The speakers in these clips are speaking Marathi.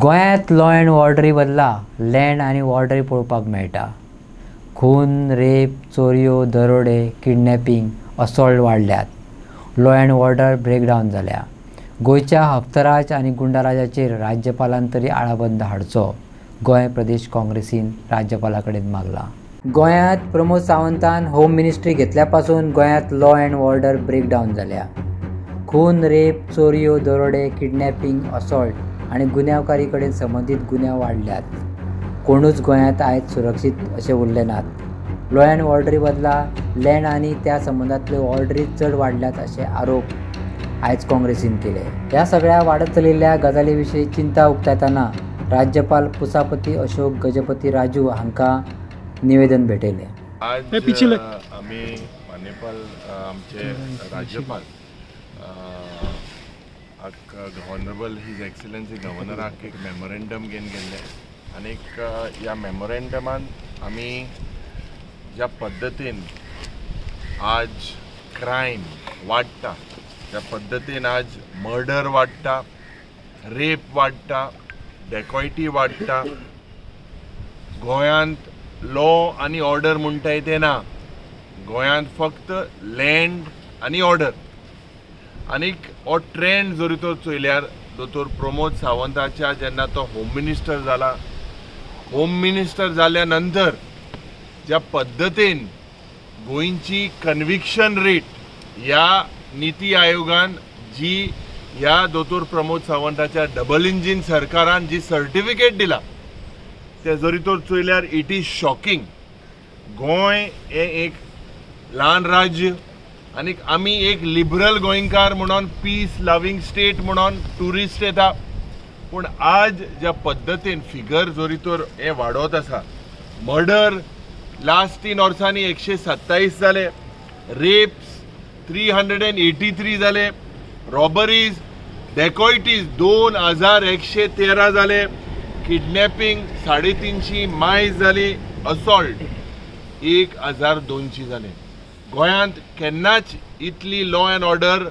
गोंयांत लॉ अँड ऑर्डरी बदला लँड आनी ऑर्डरी पळोवपाक मेळटा. खून, रेप, चोरयो, दरोडे, किडनॅपिंग, असॉल्ट वाडल्यात. लॉ अँड ऑर्डर ब्रेकडावन जाल्या. गोंयच्या हप्तराज आनी गुंडाराजाचेर राज्यपालान तरी आळाबंद हाडचो, गोंय प्रदेश काँग्रेसीन राज्यपाला कडेन मागला. गोंयांत प्रमोद सावंतान होम मिनिस्ट्री घेतल्या पासून गोंयांत लॉ अँड ऑर्डर ब्रेकडावन जाल्या. खून, रेप, चोरयो, दरोडे, किडनॅपिंग, असॉल्ट आनी गुन्यांवकारी कडेन संबंदीत गुन्यांव वाडल्यात. कोणूच गोंयांत आयज सुरक्षीत अशें उरले नात. लॉ अँड ऑर्डरी बदला लँड आनी त्या संबंदांतल्यो ऑर्डरी चड वाडल्यात अशे आरोप आयज काँग्रेसीन केले. ह्या सगळ्या वाडत चलिल्ल्या गजाली विशीं चिंता उक्तायतना राज्यपाल पुसापती अशोक गजपती राजू हांकां निवेदन भेटयलें. आज आम्ही मान्यपाल आमचे राज्यपाल ऑनरेबल हिज एक्सलन्सी गव्हर्नराक एक मेमोरेंडम घेवन गेल्ले आनी ह्या मेमोरेंडमान आमी ज्या पद्दतीन आज क्रायम वाडटा, त्या पद्दतीन आज मर्डर वाडटा, रेप वाडटा, डेकॉयटी वाडटा. गोंयांत लॉ आनी ऑर्डर म्हणटाय ते ना, गोंयांत फक्त लँड आनी ऑर्डर. आनीक हो ट्रेंड जरी तो चोयल्यार दोतोर प्रमोद सावंताच्या जेन्ना तो होम मिनिस्टर जाला, होम मिनिस्टर जाल्या नंतर ज्या पद्दतीन गोंयची कन्विक्शन रेट ह्या निती आयोगान जी ह्या दोतोर प्रमोद सावंताच्या डबल इंजीन सरकारान जी सर्टिफिकेट दिला ते जरी तर चोयल्यार इट इज शॉकिंग. गोंय हे एक ल्हान राज्य आनीक आमी एक लिबरल गोंयकार म्हणून पीस लविंग स्टेट म्हणून ट्युरिस्ट येता, पूण आज ज्या पद्दतीन फिगर जरी तर हे वाडत आसा, मर्डर लास्ट 3 वर्सांनी 127 जाले, रेप्स 383 जाले, रॉबरीज डेकॉयटीज 2113 जाले, किडनॅपिंग 350 मायज जाली, असॉल्ट 1200 जाले. गोंयांत केन्नाच इतली लॉ अँड ऑर्डर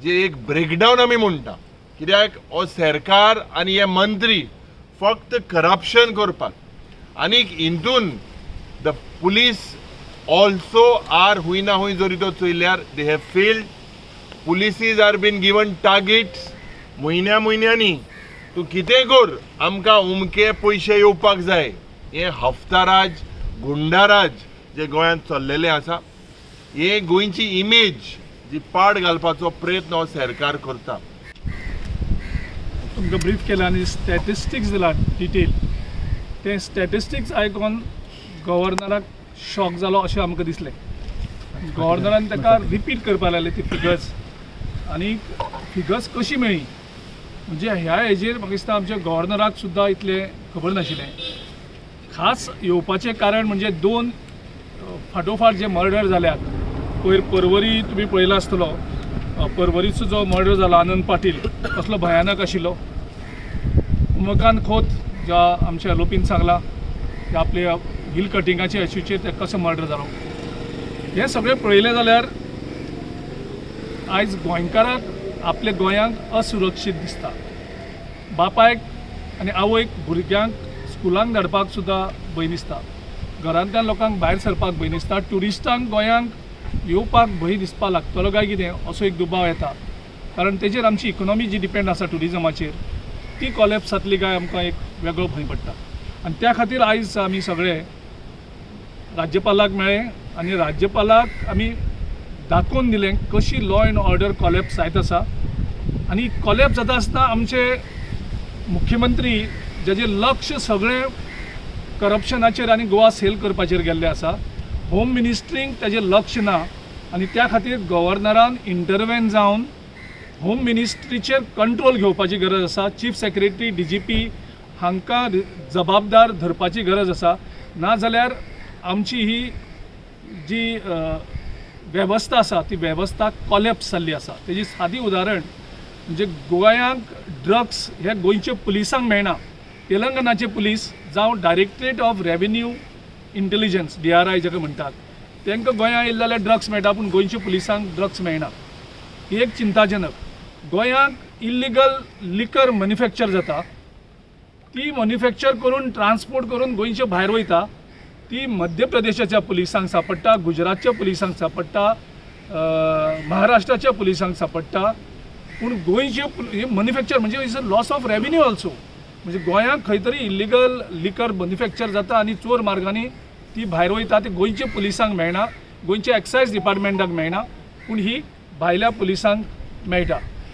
जे एक ब्रेकडावन आमी म्हणटा, कित्याक हो सरकार आनी हे मंत्री फक्त करप्शन करपाक आनीक हितून द पुलीस ऑल्सो आर हुंय ना हुंय जरी तो चोयल्यार they have failed. Policies are been given targets, म्हयन्यांनी तूं कितें कर आमकां उमके पयशे येवपाक जाय. हे हफ्ताराज गुंडाराज जे गोंयांत चल्लेले आसा, हे गोंयची इमेज जी पाड घालपाचो प्रयत्न हो सरकार करता. तुमकां ब्रीफ केला आनी स्टॅटिस्टिक्स दिला डिटेल. ते स्टॅटिस्टिक्स आयकून गव्हर्नराक शॉक जालो अशें आमकां दिसलें. गव्हर्नरान ताका रिपीट करपाक लागले ती फिगर्स. आनी फिगर्स कशी मेळ्ळी म्हणजे ह्या हेजेर म्हाका दिसता आमच्या गव्हर्नराक सुद्दां इतलें खबर नाशिल्लें. खास येवपाचें कारण म्हणजे 2 फाटोफाट जे मर्डर जाल्यात. परवरी तुमी पळयला आसतलो, परवरीचो जो मर्डर जाला आनंद पाटील कसलो भयानक आशिल्लो. उमाकांत खोत ज्या आमच्या लोपीन सांगला की आपल्या हिल कटिंगाच्या इश्यूचेर ते कसो मर्डर जालो. हें सगळें पळयलें जाल्यार आयज गोंयकाराक आपल्या गोंयांक असुरक्षीत दिसता. बापायक आनी आवयक भुरग्यांक स्कुलांक धाडपाक सुद्दां भंय दिसता. घरांतल्या लोकांक भायर सरपाक भंय दिसता. ट्युरिस्टांक गोंयांक येवपाक भंय दिसपाक लागतलो काय कितें असो एक दुबाव येता. कारण तेजेर आमची इकॉनॉमी जी डिपेंड आसा ट्युरिजमाचेर ती कॉलेप्स जातली काय आमकां एक वेगळो भंय पडटा. आनी त्या खातीर आयज आमी सगळे राज्यपालाक मेळ्ळे आनी राज्यपालाक आमी दाखोवन दिलें कशी लॉ अँड ऑर्डर कॉलेप्स जायत आसा. आनी कॉलेप्स जाता आसतना आमचे मुख्यमंत्री जेजें लक्ष सगळें करप्शनाचेर आनी गोवा सेल करपाचेर गेल्लें आसा, होम मिनिस्ट्रींक तेजें लक्ष ना. आनी त्या खातीर गव्हर्नरान इंटरवेन जावन होम मिनिस्ट्रीचेर कंट्रोल घेवपाची गरज आसा. चीफ सेक्रेटरी DGP हांकां जबाबदार धरपाची गरज आसा. नाजाल्यार आमची ही जी वेवस्था आसा ती वेवस्था कॉलेप्स जाल्ली आसा. तेजी सादी उदाहरण म्हणजे गोंयांक ड्रग्स हे गोंयच्या पुलिसांक मेळना. तेलंगणाचे पुलीस जावं directorate of revenue intelligence DRI जाका म्हणटात, तांकां गोंयांत येयले जाल्यार ड्रग्स मेळटा, पूण गोंयच्या पुलिसांक ड्रग्स मेळना. ही एक चिंताजनक. गोंयांत इल्लिगल लिकर मॅन्युफॅक्चर जाता ती मॅन्युफॅक्चर करून ट्रान्सपोर्ट करून गोंयच्या भायर वयता ती मध्य प्रदेशाच्या पुलिसांक सांपडटा, गुजरातच्या पुलिसांक सांपडटा, महाराष्ट्राच्या पुलिसांक सांपडटा. पूण गोंयचे मॅन्युफॅक्चर म्हणजे is a loss of revenue also. म्हणजे गोंयांत खंय तरी इल्लिगल लिकर मॅन्युफॅक्चर जाता आनी चोर मार्गांनी ती भायर वयता. ते गोंयच्या पुलिसांक मेळना, गोंयच्या एक्सायज डिपार्टमेंटाक मेळना, पूण ही भायल्या पुलिसांक मेळटा.